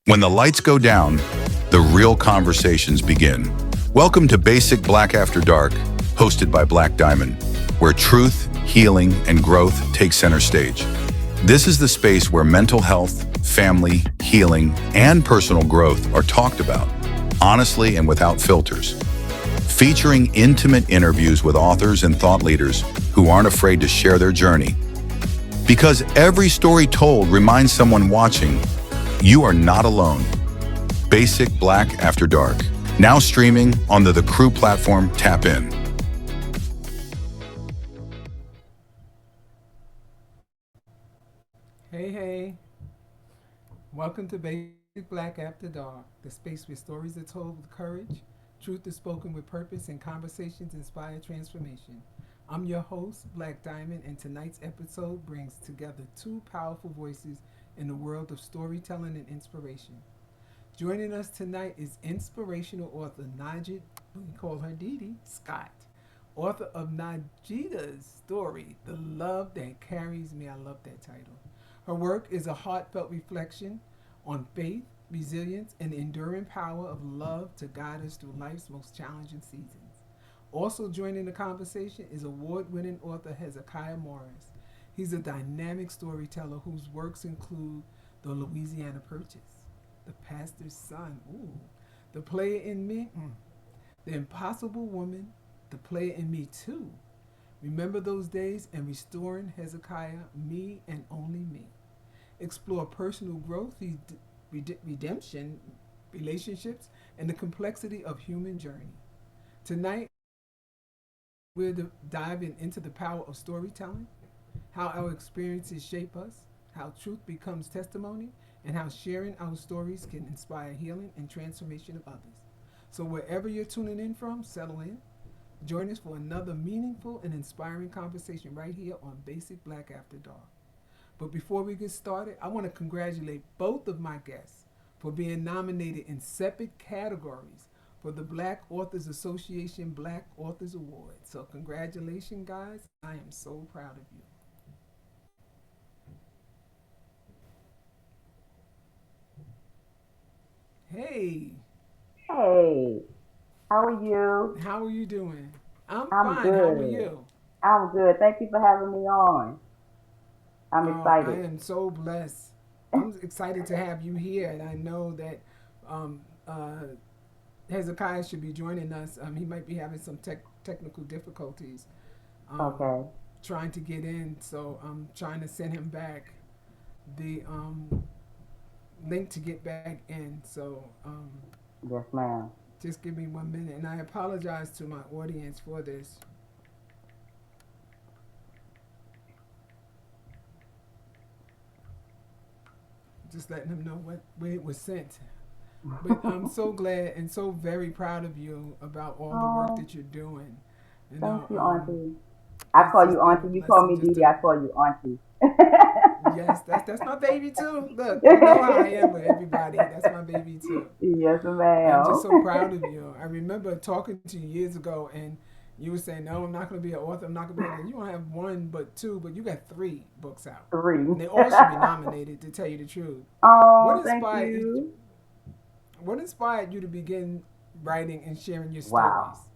When the lights go down, the real conversations begin. Welcome to Basic Black After Dark, hosted by Black Diamond, where truth, healing, and growth take center stage. This is the space where mental health, family, healing, and personal growth are talked about, honestly and without filters. Featuring intimate interviews with authors and thought leaders who aren't afraid to share their journey. Because every story told reminds someone watching you are not alone. Basic Black After Dark. Now streaming on the Crew platform. Tap in. Hey, hey. Welcome to Basic Black After Dark, the space where stories are told with courage, truth is spoken with purpose, and conversations inspire transformation. I'm your host, Black Diamond, and tonight's episode brings together two powerful voices in the world of storytelling and inspiration. Joining us tonight is inspirational author Najid, we call her Dee Dee, Scott, author of Najida's story, The Love That Carries Me. I love that title. Her work is a heartfelt reflection on faith, resilience, and the enduring power of love to guide us through life's most challenging seasons. Also joining the conversation is award winning author Hezekiah Morris. He's a dynamic storyteller whose works include The Louisiana Purchase, The Pastor's Son, ooh, The Player in Me, The Impossible Woman, The Player in Me Too, Remember Those Days, and Restoring Hezekiah, Me and Only Me. Explore personal growth, redemption, relationships, and the complexity of human journey. Tonight, we're diving into the power of storytelling, how our experiences shape us, how truth becomes testimony, and how sharing our stories can inspire healing and transformation of others. So, wherever you're tuning in from, settle in. Join us for another meaningful and inspiring conversation right here on Basic Black After Dark. But before we get started, I want to congratulate both of my guests for being nominated in separate categories for the Black Authors Association Black Authors Award. So, congratulations, guys. I am so proud of you. Hey, Hey, how are you? how are you doing? I'm I'm fine. How are good. you? I'm good. Thank you for having me on. I'm I excited. am so blessed. I'm excited to have you here, and I know that um, uh, Hezekiah should be joining us. He might be having some technical difficulties um, Okay. trying to get in, so I'm trying to send him back the link to get back in. So Yes, ma'am. just give me 1 minute, and I apologize to my audience for this. Just letting him know what way it was sent. But I'm so glad and so very proud of you about all the work Oh, that you're doing. You thank know, you, Auntie. I it's call you just been a Auntie. You call blessing me just Didi. to. I call you Auntie. Yes, that's my baby too. Look, you know how I am with everybody. That's my baby too. Yes, I'm just ma'am. so proud of you. I remember talking to you years ago, and you were saying, "No, I'm not going to be an author. I'm not going to be able to." You don't have one, but two, but you got three books out, Three. and they all should be nominated. To tell you the truth, what Oh, thank inspired you? you. What inspired you to begin writing and sharing your Wow. stories?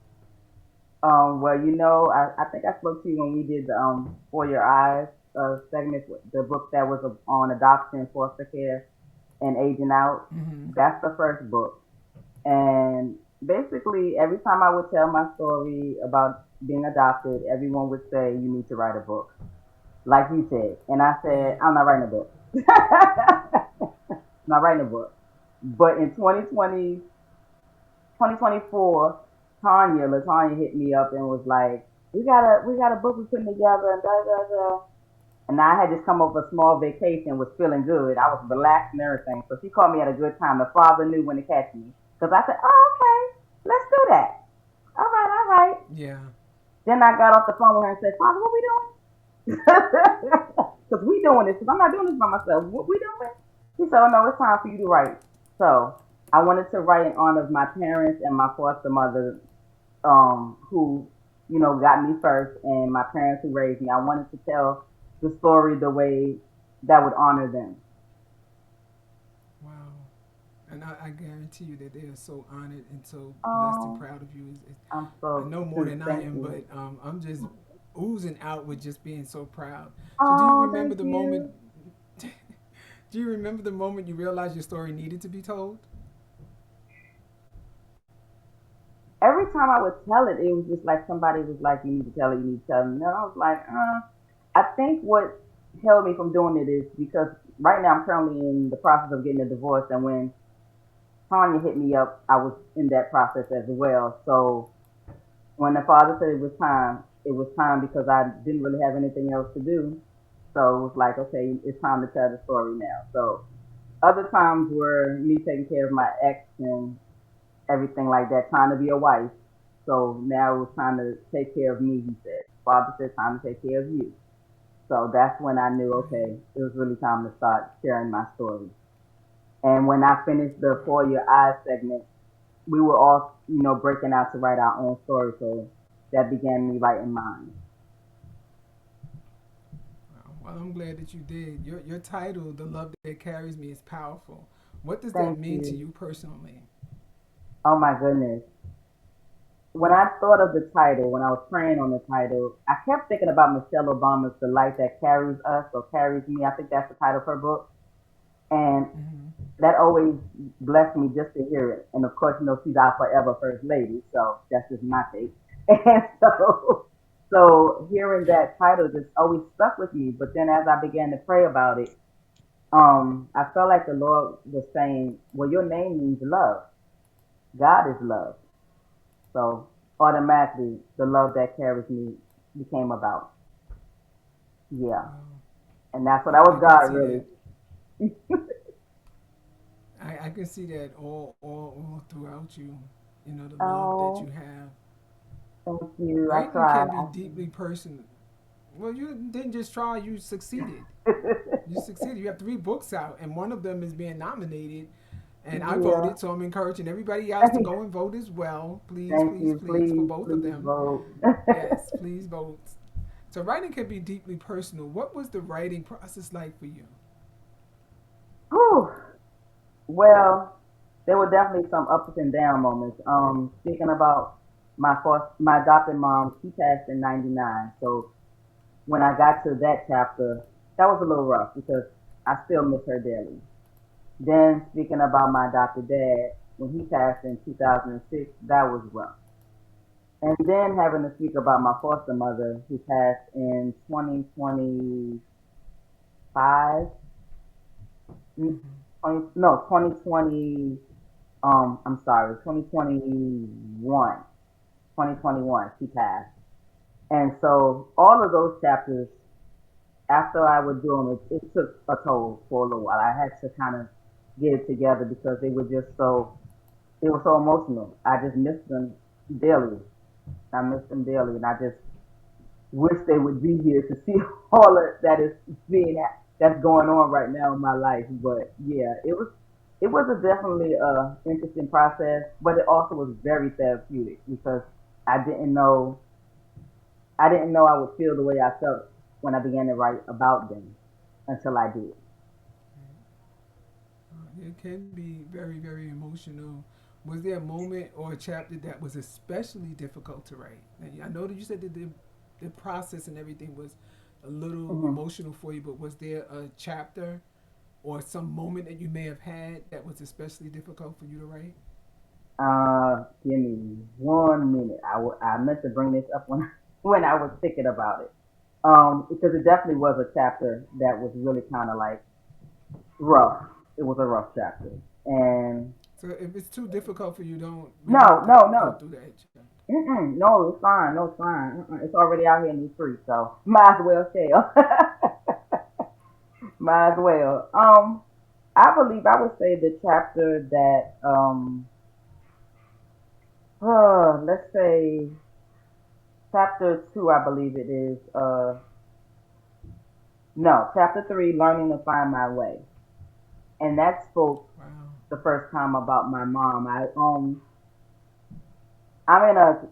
Well, I think I spoke to you when we did the For Your Eyes segment, the book that was on adoption, foster care, and aging out. Mm-hmm. That's the first book. And basically, every time I would tell my story about being adopted, everyone would say, "You need to write a book," like you said. And I said, Right. "I'm not writing a book." Not writing a book. But in 2024, Latanya hit me up and was like, "We got a book we're putting together," and da da da. And I had just come off a small vacation, was feeling good. I was relaxed and everything. So she called me at a good time. The father knew when to catch me. Because I said, "Oh, okay, let's do that." All right, all right. Yeah. Then I got off the phone with her and said, "Father, what we doing?" Because we doing this. Because I'm not doing this by myself. What we doing? He said, "Oh, no, it's time for you to write." So I wanted to write in honor of my parents and my foster mother, who, got me first, and my parents who raised me. I wanted to tell the story the way that would honor them. Wow. and I guarantee you that they are so honored and so blessed and Oh, proud of you. I'm I so know more too. than I Thank am, you. but I'm just oozing out with just being so proud. So, do you Oh, remember thank the moment? you. Do you remember the moment you realized your story needed to be told? Every time I would tell it, it was just like somebody was like, "You need to tell it. You need to tell it." And I was like, I think what held me from doing it is because right now I'm currently in the process of getting a divorce, and when Tanya hit me up, I was in that process as well. So when the father said it was time because I didn't really have anything else to do. So it was like, okay, it's time to tell the story now. So other times were me taking care of my ex and everything like that, trying to be a wife. So now it was time to take care of me, he said. Father said, time to take care of you. So that's when I knew, Right. okay, it was really time to start sharing my story. And when I finished the Wow. For Your Eyes segment, we were all, breaking out to write our own story. So that began me writing mine. Wow. Well, I'm glad that you did. Your title, "The Love That Carries Me," is powerful. What does that Thank mean to you. you personally? Oh my goodness. When I thought of the title, when I was praying on the title, I kept thinking about Michelle Obama's The Light That Carries Us or Carries Me. I think that's the title of her book. And Mm-hmm. that always blessed me just to hear it. And of course, she's our forever first lady, so that's just my take. And so hearing that title just always stuck with me. But then as I began to pray about it, I felt like the Lord was saying, "Well, your name means love. God is love." So automatically, the love that carries me became about. Yeah, Wow. and that's what that I was can God see really. that. I can see that all throughout you. You know, the love that you Oh, have. thank you. I Writing tried. can be deeply personal. Well, you didn't just try, you succeeded. You succeeded. You have three books out, and one of them is being nominated. And I Yeah. voted, so I'm encouraging everybody else to go and vote as well. Please, Thank please, you. please, for Please, both of please them. vote. Yes, please vote. So writing can be deeply personal. What was the writing process like for you? Whew. Well, there were definitely some ups and down moments. Speaking about my adopted mom, she passed in '99. So when I got to that chapter, that was a little rough because I still miss her dearly. Then speaking about my adopted dad, when he passed in 2006, that was rough. And then having to speak about my Wow. foster mother who passed in 2025, Mm-hmm. 2020, I'm sorry, 2021, she passed. And so all of those chapters, after I would do them, it took a toll for a little while. I had to kind of get it together because they were so emotional. I just missed them dearly. I miss them dearly, and I just wish they would be here to see all of that is being that's going on right now in my life. But yeah, it was a definitely interesting process, but it also was very therapeutic because I didn't know I didn't know I would feel the way I felt when I began to write about them until I did. It can be very, very emotional. Was there a moment or a chapter that was especially difficult to write? And I know that you said that the process and everything was a little Hmm. emotional for you, but was there a chapter or some moment that you may have had that was especially difficult for you to write? Give me 1 minute. I meant to bring this up when when I was thinking about it. Because it definitely was a chapter that was really kind of like rough. It was a rough chapter. And So if it's too difficult for you, don't we don't have no, to no, go no. through that chapter. No, it's fine. No, it's fine. It's already out here in the street, so might as well share. Might as well. I believe I would say the chapter that let's say chapter two, I believe it is. No, chapter three, learning to find my way, and that spoke Wow. the first time about my mom. I'm in a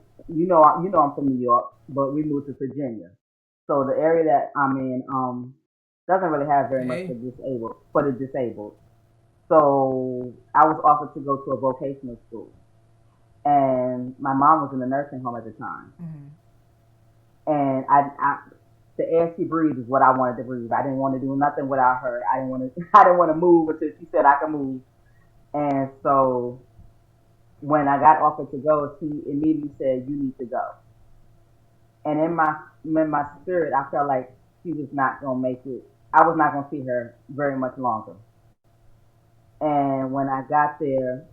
I'm from New York, but we moved to Virginia. So the area that I'm in doesn't really have very much Hey. for the disabled. So I was offered to go to a vocational school, and my mom was in a nursing home at the time, Mm-hmm. and the air she breathed is what I wanted to breathe. I didn't want to do nothing without her. I didn't want to I didn't want to move until she said I could move. And so when I got offered to go, she immediately said, "You need to go." And in my spirit, I felt like she was not gonna make it. I was not gonna see her very much longer. And when I got there,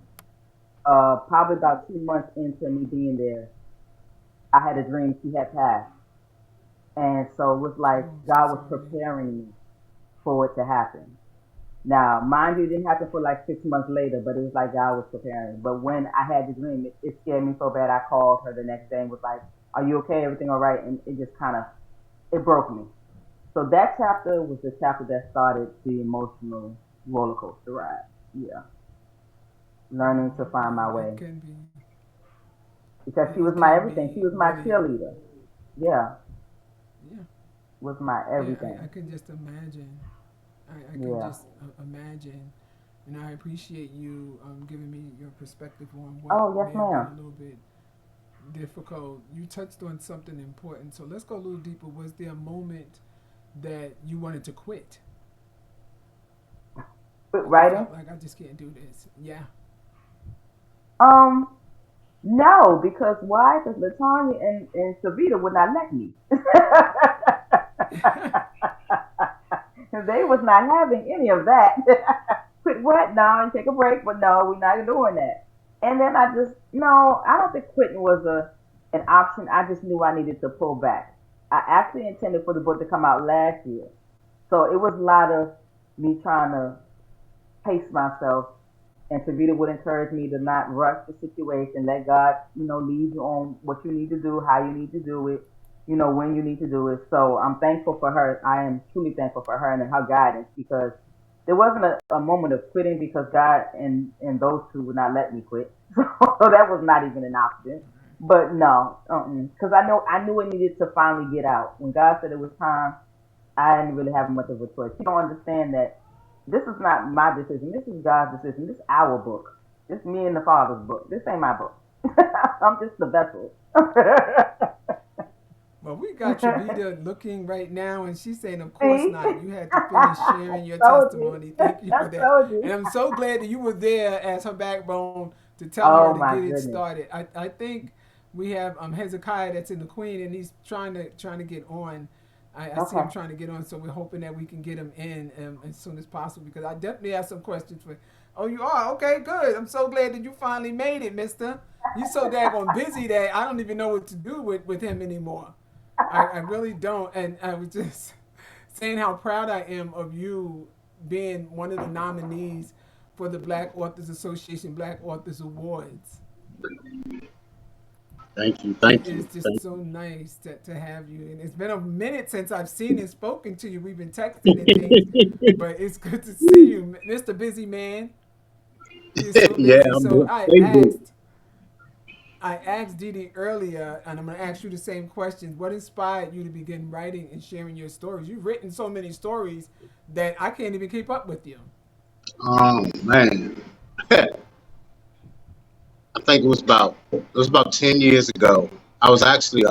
probably about 2 months into me being there, I had a dream she had passed. And so it was like Oh, so God was sorry. preparing me for it to happen. Now, mind you, it didn't happen for like 6 months later, but it was like God was preparing. But when I had the dream, it scared me so bad. I called her the next day and was like, "Are you okay? Everything all right?" And it just kind of it broke me. So that chapter was the chapter that started the emotional roller coaster ride. Yeah, learning to find my It way can be. because she was It my can everything. She be was my really. cheerleader. Yeah, Yeah. was my Yeah. I everything. can just imagine. I can Yeah. just imagine. And I appreciate you giving me your perspective on what Oh yes, may have been ma'am. a little bit difficult. You touched on something important. So let's go a little deeper. Was there a moment that you wanted to quit? Quit Like you writing. felt like I just can't do this. Yeah. Um, no, because why? Because Latanya and Savita would not let me. They was not having any of that. Quit what? No, and take a break, but no, we're not doing that. And then I just no, I don't think quitting was an option. I just knew I needed to pull back. I actually intended for the book to come out last year, so it was a lot of me trying to pace myself. And Tavita would encourage me to not rush the situation, let God, lead you on what you need to do, how you need to do it, when you need to do it. So I'm thankful for her. I am truly thankful for her and her guidance because there wasn't a moment of quitting because God and those two would not let me quit. So that was not even an option. But no, because I knew it needed to finally get out. When God said it was time, I didn't really have much of a choice. You don't understand that this is not my decision. This is God's decision. This is our book. This is me and the Father's book. This ain't my book. I'm just the vessel. Well, we got Travita looking right now, and she's saying, "Of course See? not. You had to finish sharing your Told you. testimony. Thank you I for that." told And you. I'm so glad that you were there as her backbone to tell her Oh to my get it goodness. started. I think we have Hezekiah that's in the Queen, and he's trying to get on. I see him Okay. trying to get on, so we're hoping that we can get him in as soon as possible because I definitely have some questions for. Oh, you are okay. Good. I'm so glad that you finally made it, Mister. You so daggone busy that I don't even know what to do with him anymore. I really don't. And I was just saying how proud I am of you being one of the nominees for the Black Authors Association Black Authors Awards. Thank you, It thank you, is just thank so nice to have you. And it's been a minute since I've seen and spoken to you. We've been texting and things, you. but it's good to see you, Mr. Busy Man. He is so Yeah, busy. I'm So good. Thank you. I asked Didi earlier, and I'm going to ask you the same questions. What inspired you to begin writing and sharing your stories? You've written so many stories that I can't even keep up with you. Oh man, I think it was about 10 years ago. I was actually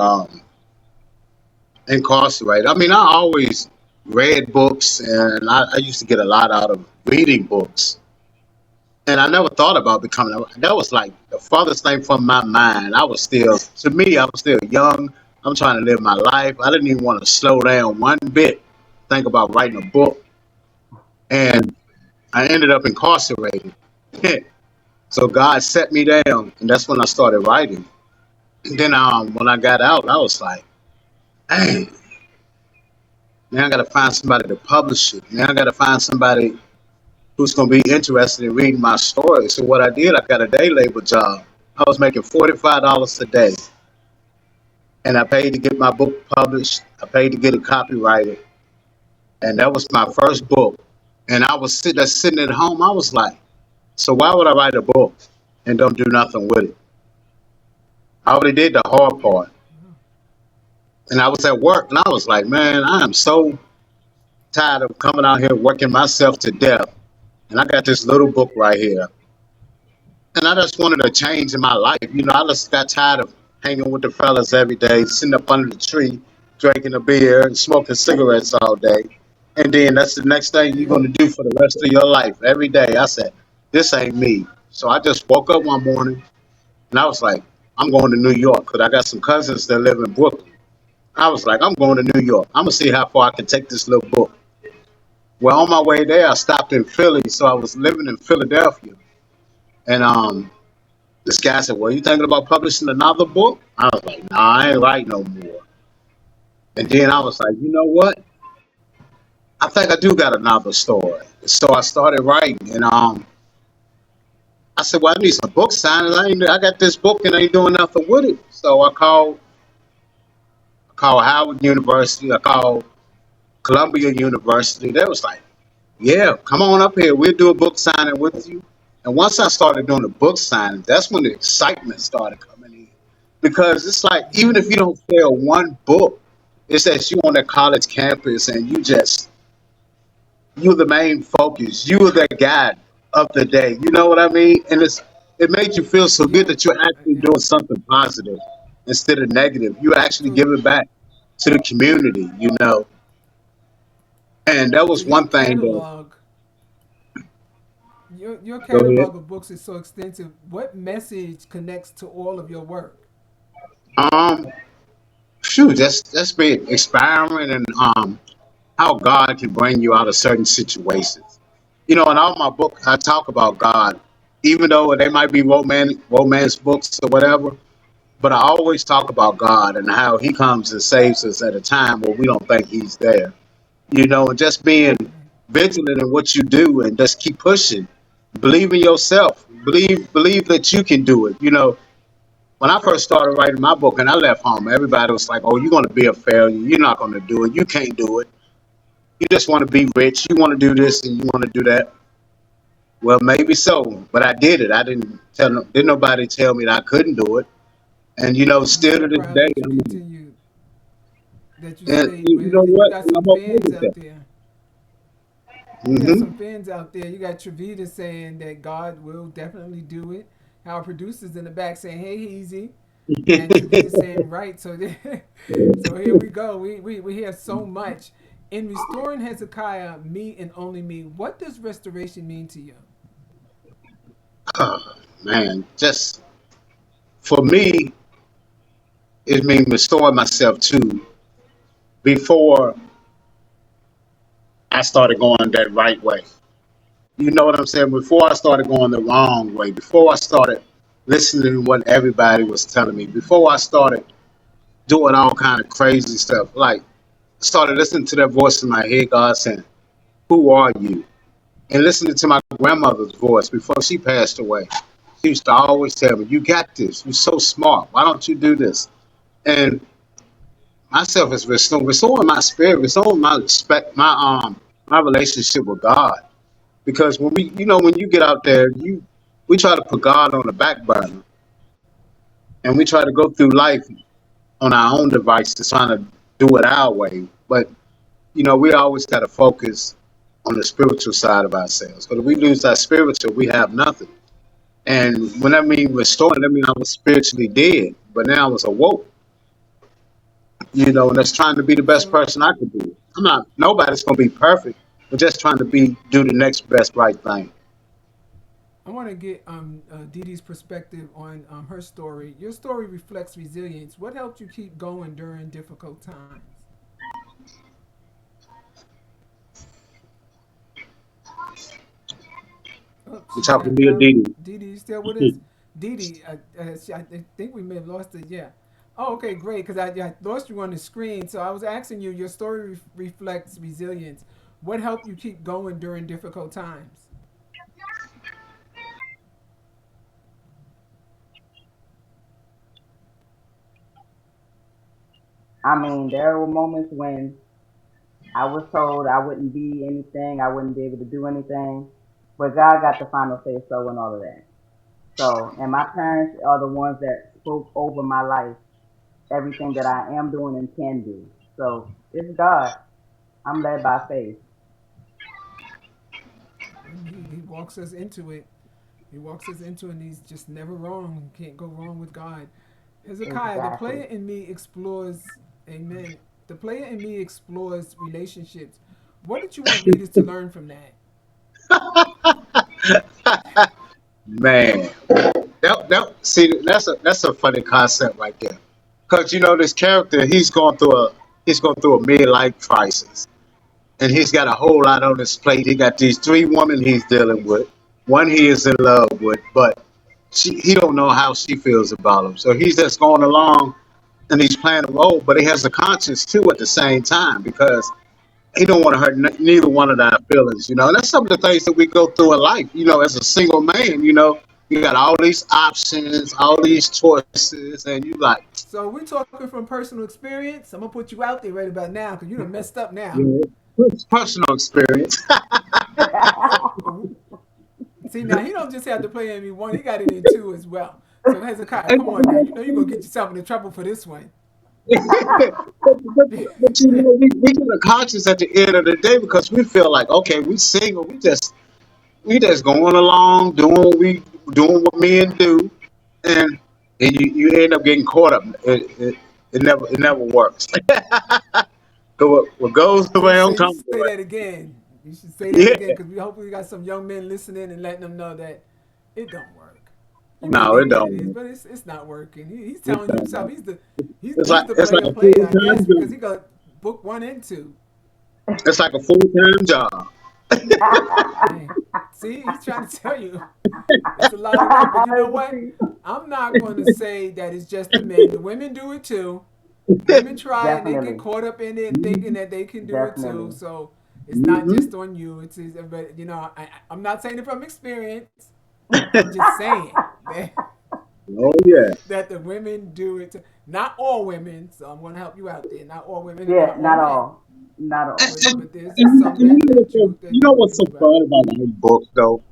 incarcerated. I mean, I always read books, and I used to get a lot out of reading books. And I never thought about becoming. That was like the farthest thing from my mind. To me, I was still young. I'm trying to live my life. I didn't even want to slow down one bit. Think about writing a book, and I ended up incarcerated. So God set me down, and that's when I started writing. And then when I got out, I was like, hey, man, I got to find somebody to publish it. Man, I got to find somebody who's going to be interested in reading my story. So what I did, I got a day labor job. I was making $45 a day, and I paid to get my book published. I paid to get it copyrighted, and that was my first book. And I was sitting at home. I was like, so why would I write a book and don't do nothing with it? I already did the hard part. And I was at work, and I was like, man, I am so tired of coming out here working myself to death. And I got this little book right here. And I just wanted a change in my life. I just got tired of hanging with the fellas every day, sitting up under the tree, drinking a beer and smoking cigarettes all day. And then that's the next thing you're Yeah. going to do for the rest of your life every day. I said, this ain't me. So I just woke up one morning and I was like, I'm going to New York because I got some cousins that live in Brooklyn. I was like, I'm going to New York. I'm going to see how far I can take this little book. Well, on my way there, I stopped in Philly. So I was living in Philadelphia. And this guy said, well, you thinking about publishing another book? I was like, nah, I ain't writing no more. And then I was like, you know what? I think I do got another story. So I started writing. And I said, well, I need some book signings. I got this book and I ain't doing nothing with it. So I called Howard University. I called Columbia University. They was like, yeah, come on up here. We'll do a book signing with you. And once I started doing the book signing, that's when the excitement started coming in. Because it's like, even if you don't sell one book, it's that you on that college campus and you're the main focus. You are the guy of the day. You know what I mean? And it made you feel so good Yeah. that you're actually doing something positive instead of negative. You actually So giving back to the community. And that so was your one thing that catalog, your go ahead. catalog of books is so extensive. What message connects to all of your work? Um, Shoot, that's been expiring and how God can bring you out of certain situations. In all my books, I talk about God, even though they might be romance books or whatever. But I always talk about God and how He comes and saves us at a time where we don't think He's there. And just being Right. vigilant in what you do and just keep pushing. Believe in yourself. Believe that you can do it. When I first started writing my book and I left home, everybody was like, "Oh, you're going to be a failure. You're not going to do it. You can't do it. You just want to be rich. You want to do this and you want to do that." Well, maybe so, but I did it. I didn't nobody tell me that I couldn't do it. And I'm still so to this proud day, that you continue, that you and stayed you with know it. You what? got And some I'm okay fans with that. out there. You got Hmm. some fans out there. You got Travita saying that God will definitely do it. Our producers in the back saying, "Hey, easy," and Travita saying, "Right." So, so here we go. We hear so much in restoring Hezekiah, me and only me. What does restoration mean to you? Oh, man, just for me, it means restoring myself too before I started going that right way. You know what I'm saying? Before I started going the wrong way, before I started listening to what everybody was telling me, before I started doing all kind of crazy stuff, like started listening to that voice in my head, God saying, "Who are you?" And listening to my grandmother's voice before she passed away. She used to always tell me, "You got this. You're so smart. Why don't you do this?" And myself is restoring my spirit, restoring my respect, my relationship with God. Because when you get out there, we try to put God on the back burner, and we try to go through life on our own devices, trying to do it our way. But we always got to focus on the spiritual side of ourselves. Because if we lose that spiritual, we have nothing. And when I mean restoring, I mean I was spiritually dead, but now I was awoke. And that's trying to be the best So person I could be. I'm not. Nobody's gonna be perfect, but just trying to do the next best right thing. I want to get Dee Dee's perspective on her story. Your story reflects resilience. What helped you keep going during difficult times? Oh, You she talking to tapped me or out. Didi? Dee Dee, you still with us? Dee Dee, I think we may have lost it. Yeah. Oh, okay, great. Because I lost you on the screen. So I was asking you, your story reflects resilience. What helped you keep going during difficult times? I mean, there were moments when I was told I wouldn't be anything, I wouldn't be able to do anything, but God got the final say so and all of that. So, and my Right. parents are the ones that spoke over my life, everything that I am doing and can do. So it's God. I'm led by faith. walks us into it. He walks us into it, and he's just never wrong. You can't go wrong with God. Hezekiah, the Exactly. player in me explores, amen. The player in me explores relationships. What did you want readers to learn from that? Man, see, that's a funny concept right there. Cause this character, he's going through a midlife crisis, and he's got a whole lot on his plate. He got these three women he's dealing with. One he is in love with, but he don't know how she feels about him. So he's just going along and he's playing a role, but he has a conscience too at the same time because he don't want to hurt neither one of our feelings. And that's some of the things that we go through in life. As a single man, you got all these options, all these choices, and you like, So we're talking from personal experience. I'm gonna put you out there right about now because you done messed up now. yeah, it's personal experience. Oh, see now he don't just have to play in me one; he got it in two as well. So Hezekiah, come on now. You know you're gonna get yourself into trouble for this one. We get a conscience at the end of the day because we feel like, okay, we single, we just going along, doing what men do, and you end up getting caught up. It never works. So what goes See, so around you comes say that around. again. You should say that Yeah, again because we hopefully got some young men listening and letting them know that it don't work. You may no, it think that don't it is, work. but it's not working. He's It telling you don't himself. work. He's the It's he's like the it's like player a player, full I guess, time because he job. got book one and two. It's like a full time job. Hey, see, he's trying to tell you it's a lot of work. But you know what? I'm not going to say that it's just the men. The women do it too. Women try and they get Definitely. caught up in it and thinking that they can do it too. Definitely. So it's not Hmm. just on you. But I'm not saying it from experience. I'm just saying that Oh yeah. that the women do it. Too. Not all women. So I'm going to help you out there. Not all women and Yeah, not all not men. all. Not And, all. and, But there's just and some that truth you that know do it what's as so well. fun about my book though?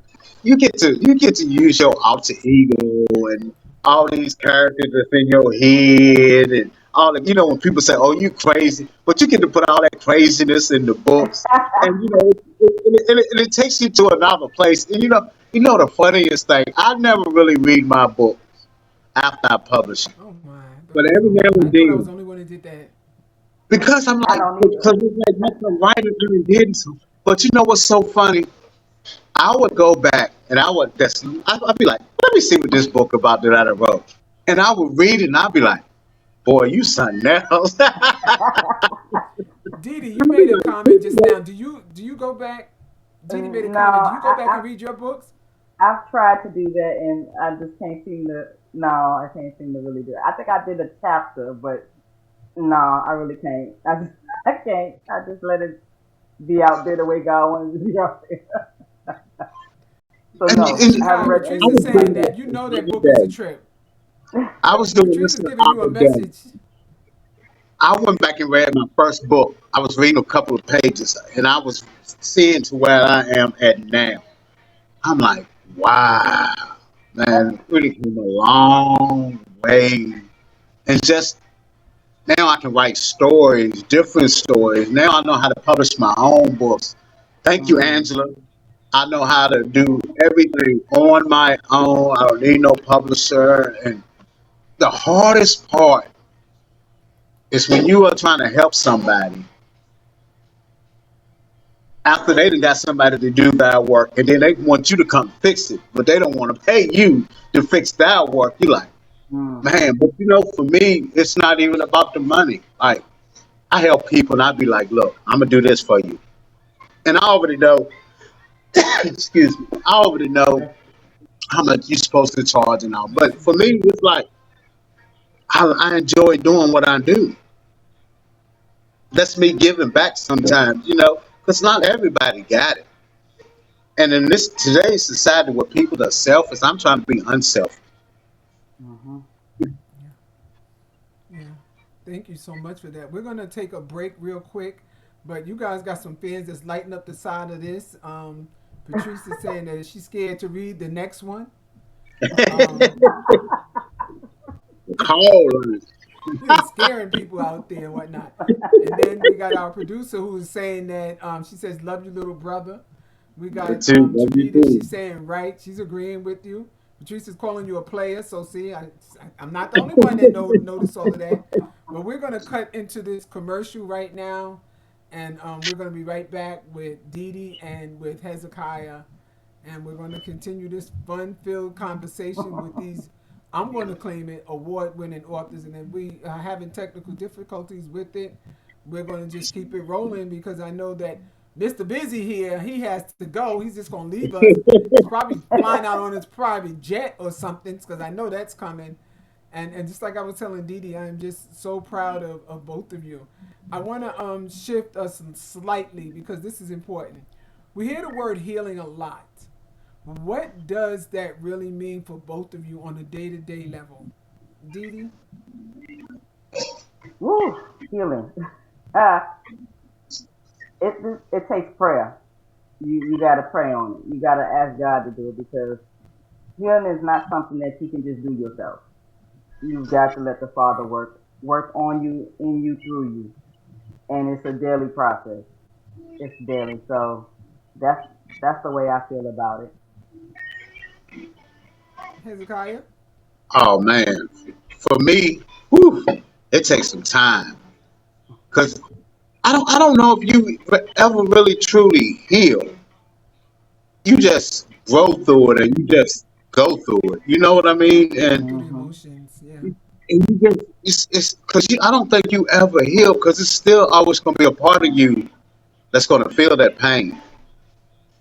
You get to use your alter ego and all these characters that's in your head and all the when people say, "Oh, you crazy," but you get to put all that craziness in the books, and it takes you to another place. And the funniest thing, I never really read my book after I publish it, Oh my, I thought but I was the every only now one. I and thought I was then, the only one that did that. because I'm I like, don't either. because it's like what the writer really did. But you know what's so funny? I would go back and I'd be like, let me see what this book about that I wrote. And I would read it and I'd be like, boy, you something else. Didi, you I'd be made a like, comment just now. Do you go back? Didi made a No, comment. Do you go back and read your books? I've tried to do that, and I just can't seem to. No, I can't seem to really do it. I think I did a chapter, but no, I really can't. I just I can't. I just let it be out there the way God wants it to be out there. So and, So no, and I haven't Hezekiah, read Patrice I is was anything saying like doing that that. you this know the that other book is a day. trip. I was doing Patrice this is the giving you a other day. message. I went back and read my first book. I was reading a couple of pages and I was seeing to where I am at now. I'm like, wow, man, really came a long way. And just now I can write stories, different stories. Now I know how to publish my own books. Thank you, Hmm. Angela. I know how to do everything on my own. I don't need no publisher. And the hardest part is when you are trying to help somebody after they done got somebody to do their work and then they want you to come fix it, but they don't want to pay you to fix their work. You like, Hmm. man, but for me, it's not even about the money. Like, I help people and I be like, look, I'm gonna do this for you. And I already know, excuse me, I already know how much you're supposed to charge and all. Bless But you. for me, it's like I enjoy doing what I do. That's me giving back sometimes, because not everybody got it. And in this today's society where people are selfish, I'm trying to be unselfish. Hmm. Yeah. Yeah. Thank you so much for that. We're gonna take a break real quick, but you guys got some fans that's lighting up the side of this. Patrice is saying that she's scared to read the next one. Um, Call on it. you're scaring people out there and whatnot. And then we got our producer who is saying that she says, "Love you, little brother." We That got too. Love you Sharita. too. She's saying right. She's agreeing with you. Patrice is calling you a player. So see, I'm not the only one that noticed all of that. But we're gonna cut into this commercial right now, and we're gonna be right back with Dee Dee and with Hezekiah, and we're gonna continue this fun-filled conversation with these. I'm going to claim it award-winning authors, and if we are having technical difficulties with it, we're going to just keep it rolling because I know that Mr. Busy here, he has to go. He's just going to leave us. He's probably flying out on his private jet or something because I know that's coming. And just like I was telling Dee Dee, I am just so proud of both of you. I want to shift us slightly because this is important. We hear the word healing a lot. What does that really mean for both of you on a day-to-day level? Dee Dee? Woo, healing. Uh, it takes prayer. You got to pray on it. You got to ask God to do it because healing is not something that you can just do yourself. You've got to let the Father Right. work on you, in you, through you, and it's a daily process. It's daily. So that's that's the way I feel about it. Hezekiah? Oh man, for me, whew, it takes some time because I don't know if you ever really truly heal. You just grow through it and you just go through it. You know what I mean? Go And through the Hmm. emotions. Yeah. you just it's because I don't think you ever heal because it's still always going to be a part of you that's going to feel that pain.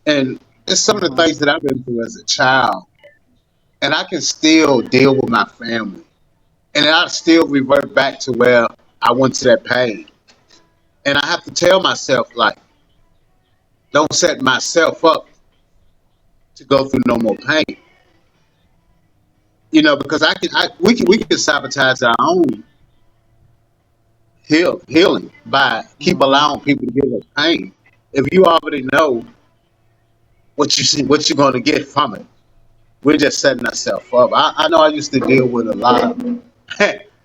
And it's some of the Hmm. things that I've been through as a child, and I can still deal with my family, and I still revert back to where I went to that pain, and I have to tell myself like, don't set myself up to go through no more pain. Because we can sabotage our own healing by keep Hmm. allowing people to give us pain. If you already know what you see, what you're going to get from it, we're just setting ourselves up. I know I used to deal with a lot of,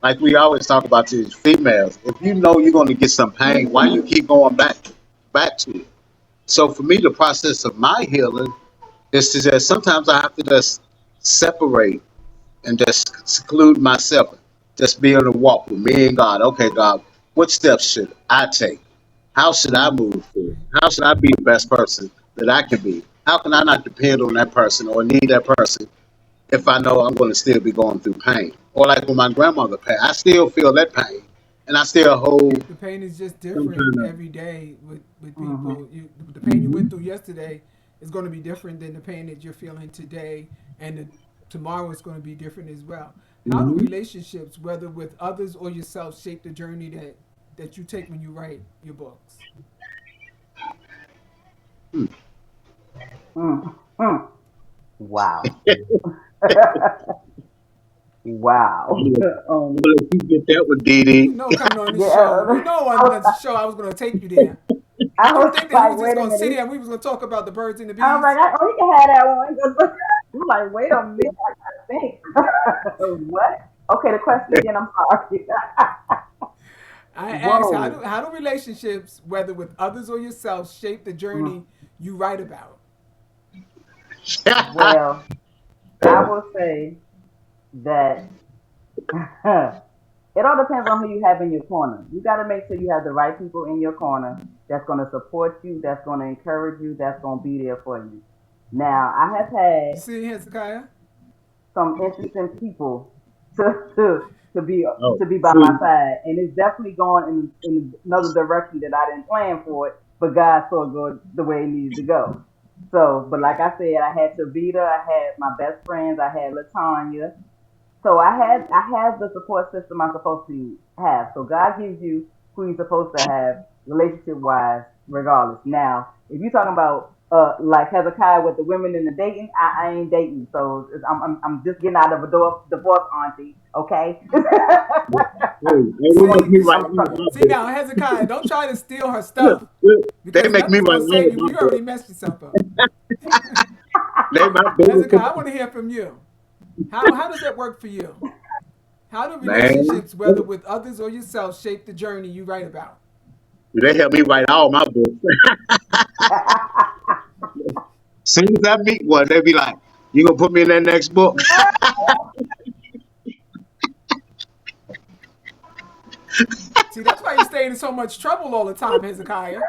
like we always talk about to these females. If you know you're going to get some pain, why you keep going back to it? So for me, the process of my healing is to just sometimes I have to just separate and just seclude myself, just be on a walk with me and God. Okay, God, what steps should I take? How should I Hmm. move forward? Right. How should I be the best person that I can be? How can I not depend on that person or need that person if I know I'm going to still be going through pain? Or like when my grandmother passed, I still feel that pain, and I still hold The pain is just some different kind of. every day with Hmm. people. The pain you went Mhm. through yesterday is going to be different than the pain that you're feeling today, and tomorrow is going to be different as well. How do Mhm. relationships, whether with others or yourself, shape the journey that you take when you write your books? Hmm. Wow. Wow. I'm um, gonna let you get that with Dee You Dee. know, coming on this show, yeah. you know I on was, the show I was going to take you there. I Did you was think that we like, was just wait a going to sit minute. here and we was going to talk about the birds and the I was bees? like, oh, he can have that one. I'm like, wait a minute, I gotta think. What? Okay, the question again. I'm sorry. I asked, how do Whoa. how do relationships, whether with others or yourself, shape the Mm. journey you write about? Well, I will say that it all depends on who you have in your corner. You got to make sure you have the right people in your corner that's going to support you, that's going to encourage you, that's going to be there for you. Now, I have You had see, Hezekiah? some interesting people to to to be Oh, to be by my see, side, and it's definitely going in another direction that I didn't plan for it, but God saw it go the way it needed to go. So, but like I said, I had Tavita, I had my best friends, I had Latanya, so I have the support system I'm supposed to have. So God gives you who you're supposed to have relationship wise, regardless. Now, if you're talking about like Hezekiah with the women in the dating, I ain't dating. So I'm just getting out of a divorce, auntie. Okay. hey, they make See, me write I'm all trying. my see books. now, Hezekiah, don't try to steal her Look, stuff look, they because make me nothing's write gonna all save you. my You already books. messed yourself up. They my biggest Hezekiah, I want to hear from you. How does that work for you? How do man. relationships, whether with others or yourself, shape the journey you write about? They help me write all my books. Soon as I meet one, they be like, "You gonna put me in that next book?" See, that's why you stay in so much trouble all the time, Hezekiah.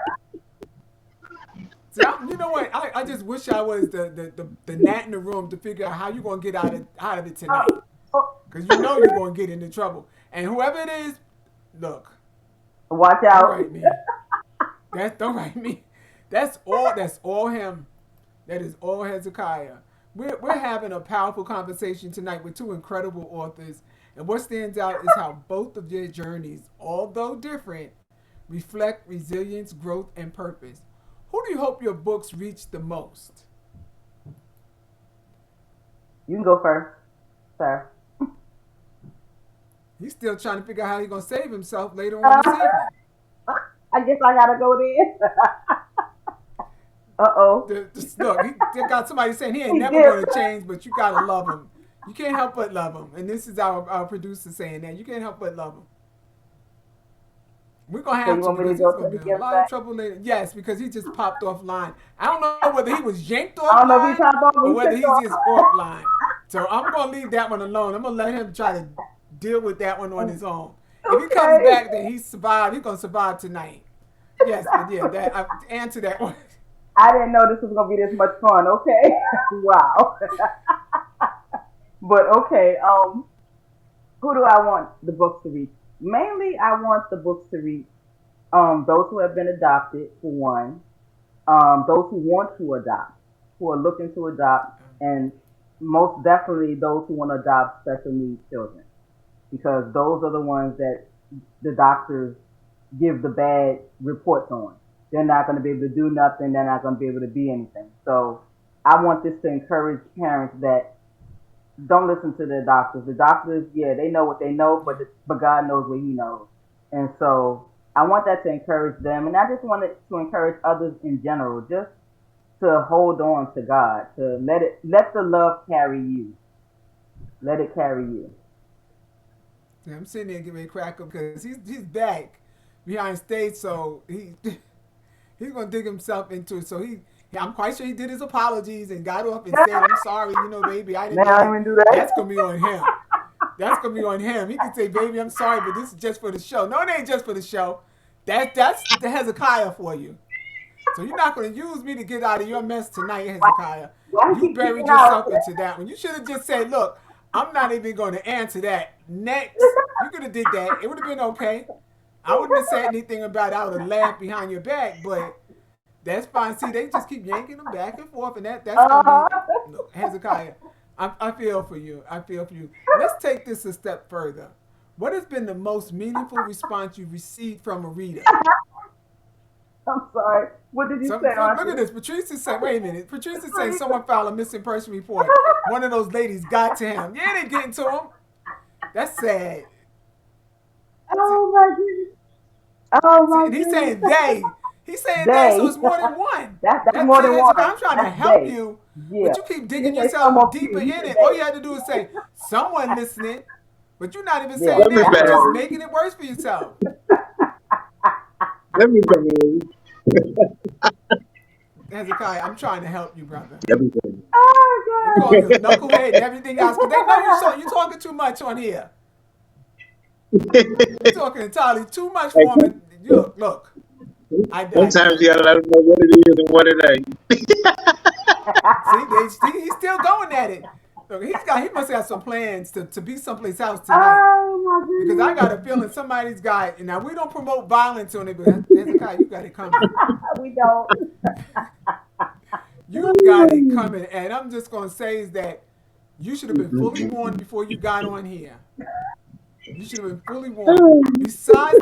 See, you know what? I just wish I was the gnat in the room to figure out how you're going to get out of it tonight. Oh, Because you know you're going to get into trouble. And whoever it is, look, watch don't out. write me. Don't write me. That's all him. That is all Hezekiah. We're having a powerful conversation tonight with two incredible authors. And what stands out is how both of their journeys, although different, reflect resilience, growth, and purpose. Who do you hope your books reach the most? You can go first, sir. He's still trying to figure out how he's going to save himself later on Uh, this evening. I guess I gotta go there. Uh-oh. Look, he got somebody saying he ain't He never did. going to change, but you got to love him. You can't help but love him. And this is our producer saying that. You can't help but love him. We're going to So have you to want me to because go he's to going the to be in a gift lot of bag? trouble later. Yes, because he just popped offline. I don't know whether he was yanked I don't know if he offline popped off or or he whether took he's just off. offline. So I'm going to leave that one alone. I'm going to let him try to deal with that one on his own. If he comes Okay. back, then he's survived. He's going to survive tonight. Yes, but yeah, answer that one. I didn't know this was gonna be this much fun. Okay. Wow. But okay. Who do I want the books to reach? Mainly, I want the books to reach those who have been adopted for one, those who want to adopt, who are looking to adopt, and most definitely those who want to adopt special needs children, because those are the ones that the doctors give the bad reports on. They're not going to be able to do nothing. They're not going to be able to be anything. So I want this to encourage parents that don't listen to the doctors. The doctors, yeah, they know what they know, but God knows what He knows. And so I want that to encourage them, and I just want it to encourage others in general, just to hold on to God, to let the love carry you, let it carry you. Yeah, I'm sitting there getting ready to crack up because he's back behind stage, so he's gonna dig himself into it. So I'm quite sure he did his apologies and got off and said, "I'm sorry, baby, I didn't Now I mean don't it." even do that. That's gonna be on him. That's gonna be on him. He can say, "Baby, I'm sorry, but this is just for the show." No, it ain't just for the show. That's the Hezekiah for you. So you're not gonna use me to get out of your mess tonight, Why, Hezekiah. why you You keep kicking buried out? yourself into that one. You should have just said, "Look, I'm not even going to answer that." Next, you could have did that. It would have been okay. I wouldn't have said anything about it. I would have laughed behind your back, but that's fine. See, they just keep yanking them back and forth, and that's gonna Uh, be look, Hezekiah. I feel for you. I feel for you. Let's take this a step further. What has been the most meaningful response you've received from a reader? I'm sorry. What did you say, Look Auntie? at this. Patrice is saying, wait a minute. Patrice is saying someone filed a missing person report. One of those ladies got to him. Yeah, they getting to him. That's sad. See, Oh my goodness. Oh see, my and he's saying goodness. they. He's saying they, so They. it's more than one. That's That's more it, than Hezekiah. one. I'm trying to That's help they. you, Yeah. but you keep He didn't digging say some yourself of deeper you. in He said it. All they. you had to do is say someone listening, but you're not even Yeah. saying Let me that. That's You're what beg. just I'm. making it worse for yourself. Let me beg. Hezekiah, I'm trying to help you, brother. Let me beg. They Oh call you a knucklehead and everything else because they know you're talking too much on here. You're talking entirely too much Hey, for him. And look. I sometimes you gotta let them know what it is and what it ain't. see, he's still going at it. Look, he must have some plans to be someplace else tonight. oh my Because I got goodness. a feeling somebody's got. Now we don't promote violence on it, but Hezekiah, you got it coming. We don't. You got it coming, and I'm just gonna say is that you should have been fully warned before you got on here. You should have been fully warned. Besides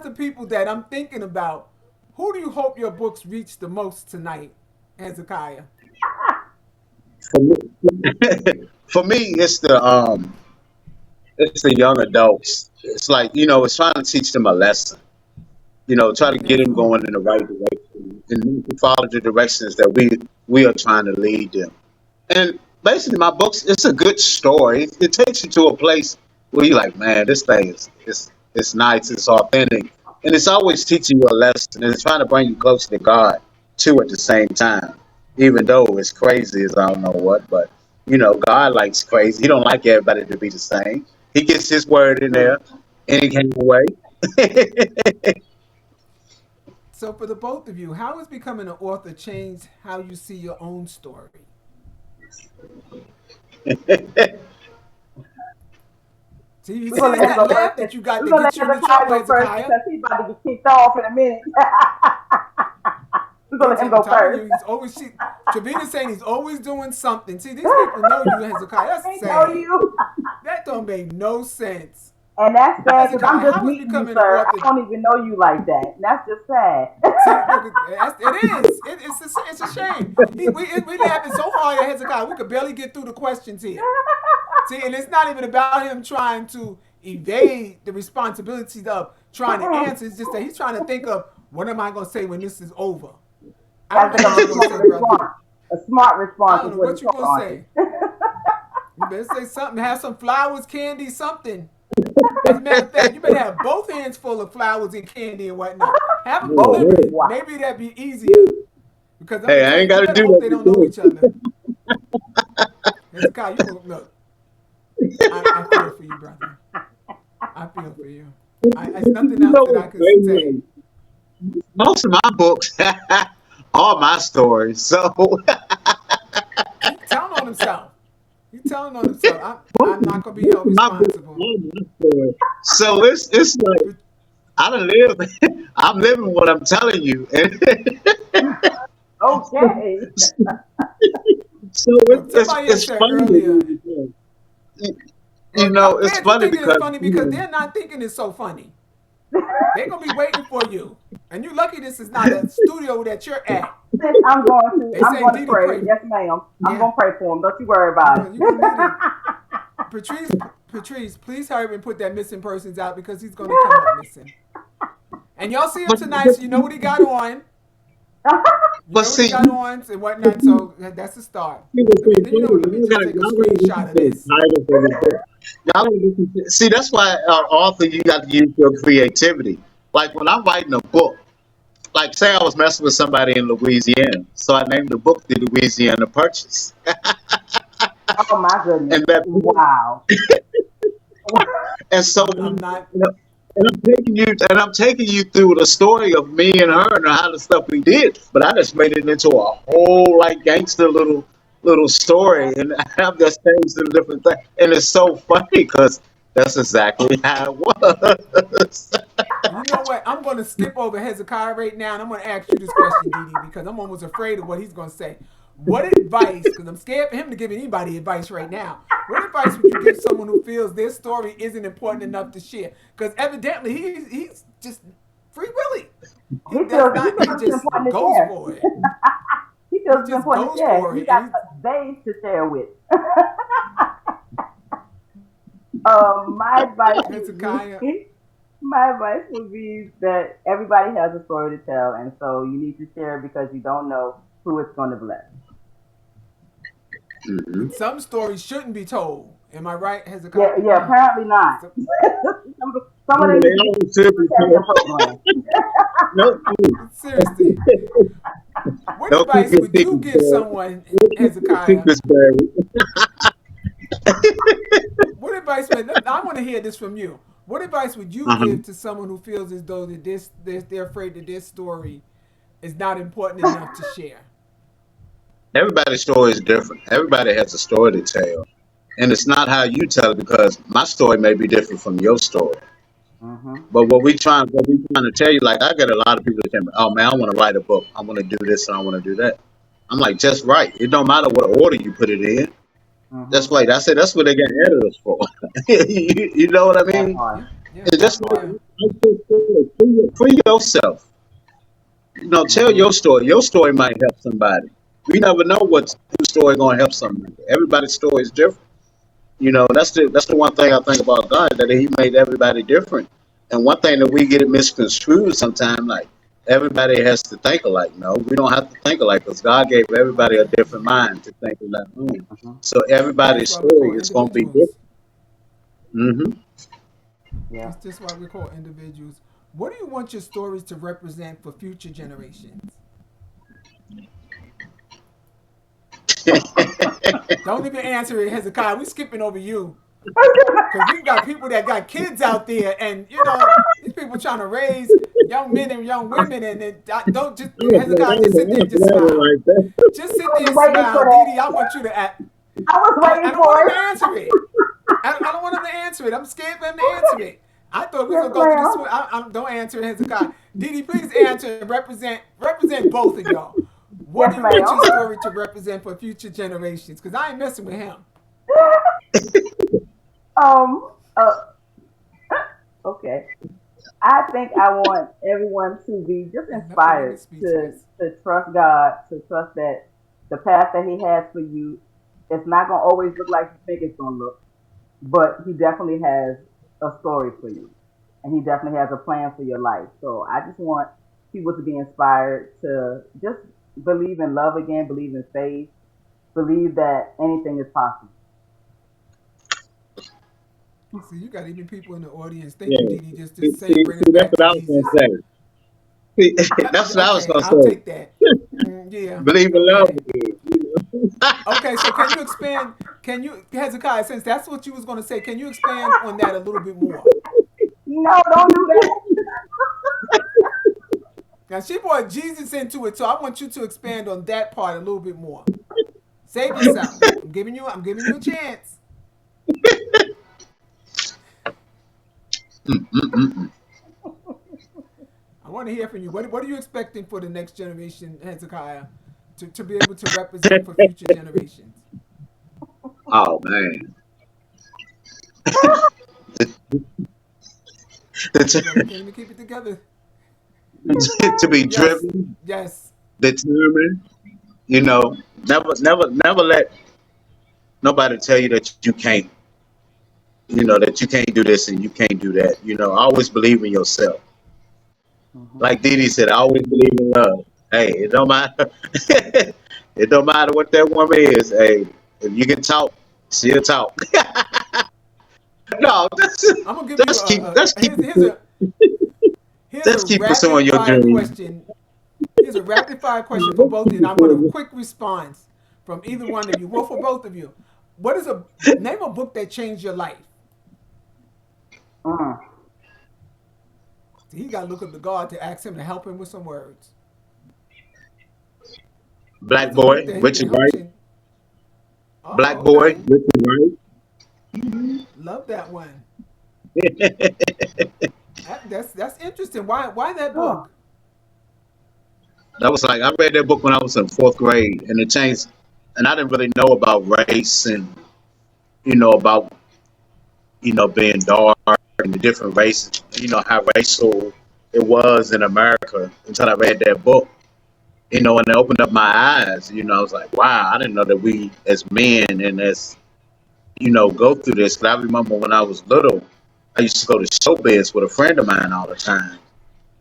the people that I'm thinking about, who do you hope your books reach the most tonight, Hezekiah? For me, for me, it's the young adults. It's like it's trying to teach them a lesson. Try to get them going in the right direction and to follow the directions that we are trying to lead them. And basically, my books, it's a good story. It takes you to a place where you're like, man, this thing is nice, it's authentic, and it's always teaching you a lesson, and it's trying to bring you closer to God too at the same time. even though it's crazy as I don't know what. But God likes crazy. He don't like everybody to be the same. He gets his word in there any kind of way. So for the both of you, how has becoming an author changed how you see your own story? See, you We're see, gonna it's let him that go first. laugh that you got We're that gonna let gets you into Hezekiah trouble, go first Hezekiah. because he's about to get kicked off in a minute. We're gonna let him I'm go telling first. you, he's always Travina's saying he's always doing something. See, these people know you, Hezekiah. That's They know sad. you. That don't make no sense. And that's sad because I'm Hezekiah, just how is meeting you, becoming an sir. author? I don't even know you like that. And that's just sad. See, look, it is. It's a shame. We laughing so hard at Hezekiah, we could barely get through the questions here. See, and it's not even about him trying to evade the responsibilities of trying to answer. It's just that he's trying to think of what am I going to say when this is over. I don't Gotta know think of what you're a going to smart say, brother. response. A smart I response don't is know what he what you're going to told Auntie. say. You better say something. Have some flowers, candy, something. As a matter of fact, you better have both hands full of flowers and candy and whatnot. Have them Oh, delivered. man. Wow. Maybe that'd be easier. Because I'm Hey, gonna I tell ain't you, you got to better do hope they don't know that. each other. Hezekiah, you gonna look. I feel for you, brother. I feel for you. It's nothing You else know that I what's can say. crazy? Most of my books are my stories. So He telling on himself. He telling on himself. I'm not gonna be most held of my books responsible. are my stories. So it's like I done live. I'm living what I'm telling you, and Okay. so Look, somebody had it's said funny to earlier. me because I'm it's glad you funny thinking it's because funny because they're not thinking it's so funny. They're gonna be waiting for you. And you lucky this is not a studio that you're at. Sis, I'm going to. They I'm saying going to Didi pray. pray. Yes, ma'am. I'm Yeah, going to pray for him. Don't you worry you're about gonna it. you're gonna need it. Patrice, please hurry and put that missing persons out because he's gonna come up missing. And y'all see him tonight, so you know what he got on. You but know what he see, got on and whatnot. So that's the start. see what's Let me so then you know what? Let me funny. just take a Y'all gotta listen screenshot of to the this. title for the book. Y'all gotta listen to, see that's why author you got to use your creativity. Like when I'm writing a book, like say I was messing with somebody in Louisiana, so I named the book the Louisiana Purchase, Oh, my goodness. and that Wow. and so I'm not. and I'm taking you through the story of me and her and how the stuff we did, but I just made it into a whole like gangster little story, and I've just changed a different thing, and it's so funny because that's exactly how it was. You know what? I'm going to skip over Hezekiah right now, and I'm going to ask you this question, Didi, because I'm almost afraid of what he's going to say. What advice? Because I'm scared for him to give anybody advice right now. What advice would you give someone who feels their story isn't important enough to share? Because evidently he's just free willy. He does He not. He feels it's just important to goes share. for it. He He feels it's just important to goes share. for He it, and got he, babes to share with. My advice would Hezekiah. be my advice would be that everybody has a story to tell, and so you need to share because you don't know who it's going to bless. Mhm. And some stories shouldn't be told. Am I right, Yeah, Hezekiah? yeah. Apparently not. So, Some of them They need to be always should be protection told, program. no, seriously, what don't keep advice your would you secrets give buried. someone, Don't keep your Hezekiah? secrets buried. What advice would I want to hear this from you? What advice would you Uh-huh. give to someone who feels as though that they're afraid that this story is not important enough to share? Everybody's story is different. Everybody has a story to tell. And it's not how you tell it because my story may be different from your story. Hmm. But what we trying to tell you, like I get a lot of people that tell me, "Oh man, I want to write a book. I want to do this and I want to do that." I'm like, just write. It don't matter what order you put it in. Just Hmm. like I said, that's what they got editors for. You know what I That mean? part. Yeah, It's That just part. yeah. like free yourself. Tell Hmm. your story. Your story might help somebody. We never know what whose story gonna help somebody. Everybody's story is different. That's the one thing I think about God, that He made everybody different. And one thing that we get it misconstrued sometimes, like everybody has to think alike. No, we don't have to think alike because God gave everybody a different mind to think of their own. Hmm. So That's everybody's why we story call is gonna be different. individuals. Hmm. Yeah. That's just why we call individuals. What do you want your stories to represent for future generations? Don't even answer it, Hezekiah. We skipping over you. Because we've got people that got kids out there, and these people trying to raise young men and young women, and don't just Hezekiah, just sit there and just smile. Like that. Just sit I there was and waiting smile. for Dee Dee, that. I want you to act. I was I waiting don't want for him it. to answer it. I don't want him to answer it. I'm scared for him to answer it. I thought we was Yes, gonna go through this. ma'am. Don't answer it, Hezekiah. Dee Dee, please answer and represent both of y'all. What Yes, do you want ma'am. your story to represent for future generations? Because I ain't messing with him. um. Uh, okay. I think I want everyone to be just Enough of me inspired speechless. to trust God, to trust that the path that He has for you, it's not gonna always look like you think it's gonna look, but He definitely has a story for you, and He definitely has a plan for your life. So I just want people to be inspired to just believe in love again, believe in faith, believe that anything is possible. See, you got even people in the audience. Thank you, Yeah. Dee Dee, just See, saying, bring us that's back what to I was gonna Jesus. say. See, that's what I was Okay, gonna I'll say. take that. Yeah. Believe in love Okay. again. You know? Okay. So can you expand? Can you, Hezekiah, since that's what you was going to say, can you expand on that a little bit more? No, don't do that. Now she brought Jesus into it, so I want you to expand on that part a little bit more. Save yourself. I'm giving you a chance. I want to hear from you. What are you expecting for the next generation, Hezekiah, to be able to represent for future generations? Oh man, My brother to, can't even keep it together. to be Yes, driven, yes. determined. You know, never let nobody tell you that you can't. You know that you can't do this and you can't do that. You know, always believe in yourself. Hmm. Like Didi said, I always believe in love. Hey, it don't matter. It don't matter what that woman is. Hey, if you can talk, she'll talk. No, I'm gonna give you let's keep here's a let's keep rapid pursuing your fire dream. question. Here's a rapid fire question for Let's both of you, keep and I want a pursuing quick response from either one of you. Well, for both of you, what is a name a book that changed your life? Mm. See, he got to look up to God to ask him to help him with some words. What Black is a book boy, that Richard helped Wright. change? Black Oh, boy, okay. Richard Wright. Love that one. That's interesting. Why that Oh. book? That was like I read that book when I was in fourth grade, and it changed. And I didn't really know about race and about being dark and the different races. How racial it was in America until I read that book. And it opened up my eyes. I was like, wow, I didn't know that we as men and as go through this. But I remember when I was little, I used to go to showbiz with a friend of mine all the time,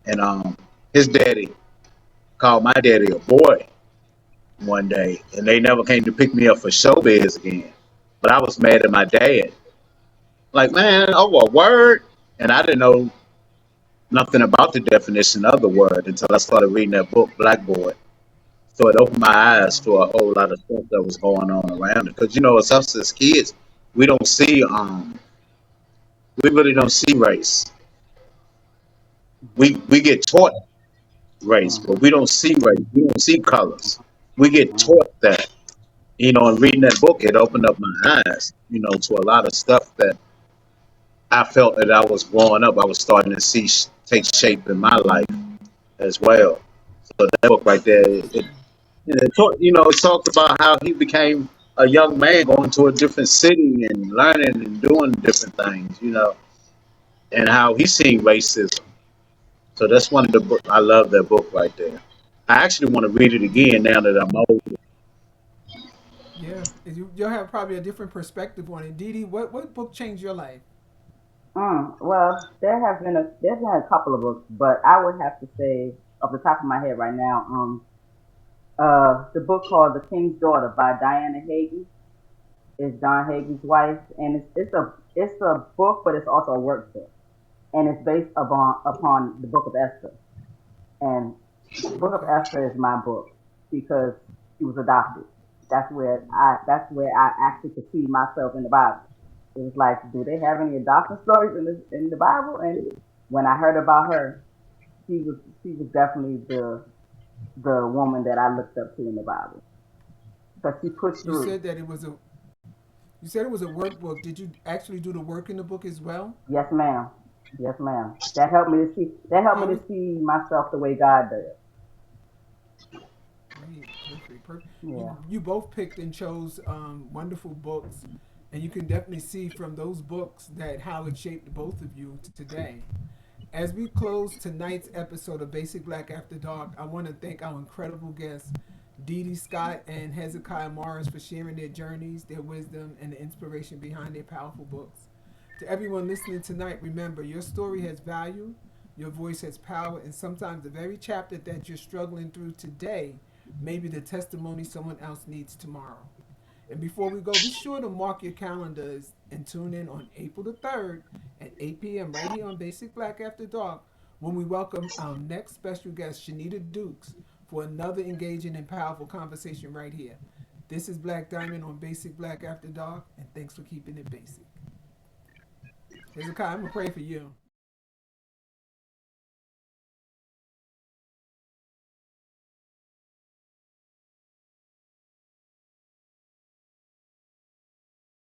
and his daddy called my daddy a boy one day, and they never came to pick me up for showbiz again. But I was mad at my dad, like, man, oh a word, and I didn't know nothing about the definition of the word until I started reading that book, Black Boy. So it opened my eyes to a whole lot of stuff that was going on around it. Because as us as kids, we don't see we really don't see race. We get taught race, but Hmm. we don't see race. We don't see colors. We get Hmm. taught that. And reading that book, it opened up my eyes, to a lot of stuff that I felt that I was growing up. I was starting to see take shape in my life as well. So that book right there, Interesting. it talked about how he became a young man going to a different city and learning and doing different things, and how he seen racism. So that's one of the book. I love that book right there. I actually want to read it Dee again Dee, now that I'm older. yeah, you'll have probably a different perspective on it. Dee Dee, what book changed your life? Well, there's been a couple of books, but I would have to say off the top of my head right now, the book called The King's Daughter by Diana Hagen is Don Hagen's wife, and it's a book, but it's also a workbook, and it's based upon the Book of Esther. And Book of Okay. Esther is my book because she was adopted. That's where I actually could see myself in the Bible. It was like, do they have any adoption stories in the Bible? And when I heard about her, she was definitely the woman that I looked up to in the Bible because she pushed You through. said that it was a you said it was a workbook. Did you actually do the work in the book as well? Yes, ma'am. Yes, ma'am. That helped me to see. That helped How me was to see myself the way God does. great, perfect, perfect. You Yeah. you both picked and chose wonderful books, and you can definitely see from those books that how it shaped both of you today. As we close tonight's episode of Basic Black After Dark, I want to thank our incredible guests, Dee Dee Scott and Hezekiah Morris, for sharing their journeys, their wisdom, and the inspiration behind their powerful books. To everyone listening tonight, remember your story has value, your voice has power, and sometimes the very chapter that you're struggling through today may be the testimony someone else needs tomorrow. And before we go, be sure to mark your calendars and tune in on April the 3rd at 8 p.m. right here on Basic Black After Dark when we welcome our next special guest, Shanita Dukes, for another engaging and powerful conversation right here. This is Black Diamond on Basic Black After Dark, and thanks for keeping it basic. Hezekiah, I'm going to pray for you.